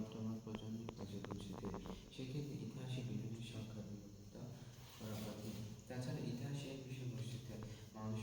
বর্তমান প্রজন্মের কাছে পৌঁছে দেয়। সেক্ষেত্রে ইতিহাসে বিভিন্ন সংখ্যা বিভক্ত করা কঠিন। তাছাড়া ইতিহাসের বিষয়বস্তুতে মানুষ